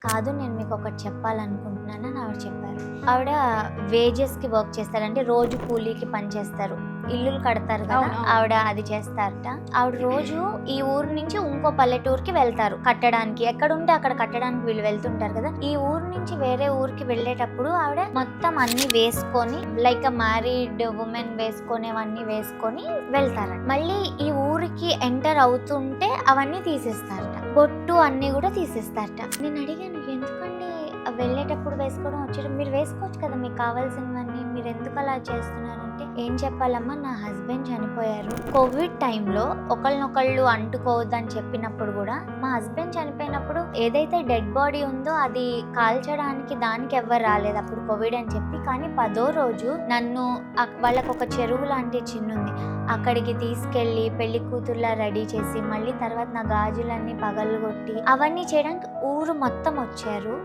కాదు నేను మీకు ఒకటి చెప్పాలనుకుంటున్నానని ఆవిడ చెప్పారు. ఆవిడ వేజెస్‌కి వర్క్ చేస్తారు. అంటే రోజు కూలీకి పని చేస్తారు. ఇల్లులు కడతారు కదా! అవునవును. ఆవిడ అది చేస్తారట. ఆవిడ రోజు ఈ ఊరు నుంచి ఇంకో పల్లెటూరికి వెళ్తారు కట్టడానికి. ఎక్కడుంటే అక్కడ కట్టడానికి వీళ్ళు వెళ్తుంటారు కదా! ఈ ఊరు నుంచి వేరే ఊరికి వెళ్ళేటప్పుడు ఆవిడ మొత్తం అన్నీ వేసుకొని లైక్ మ్యారీడ్ వుమెన్ వేసుకునేవన్నీ వేసుకొని వెళ్తారట. మళ్ళీ ఈ ఊరికి ఎంటర్ అవుతుంటే అవన్నీ తీసేస్తారట. బొట్టు అన్నీ కూడా తీసేస్తారట. నేను అడిగాను, ఎందుకండి వెళ్ళేటప్పుడు వేసుకోవడం వచ్చేటప్పుడు మీరు వేసుకోవచ్చు కదా, మీకు కావాల్సినవన్నీ, మీరు ఎందుకు అలా చేస్తున్నారంటే, ఏం చెప్పాలమ్మా, నా హస్బెండ్ చనిపోయారు. కోవిడ్ టైంలో ఒకళ్ళనొకళ్ళు అంటుకోవద్దని చెప్పినప్పుడు కూడా మా హస్బెండ్ చనిపోయినప్పుడు ఏదైతే డెడ్ బాడీ ఉందో అది కాల్చడానికి దానికి ఎవ్వరు రాలేదు అప్పుడు కోవిడ్ అని చెప్పి. కానీ 10వ రోజు నన్ను వాళ్ళకు ఒక చెరువు లాంటి చిన్నుంది, అక్కడికి తీసుకెళ్ళి పెళ్లి కూతుర్లా రెడీ చేసి మళ్ళీ తర్వాత నా గాజులన్నీ పగలగొట్టి అవన్నీ చేయడానికి ఊరు మొత్తం వచ్చారు.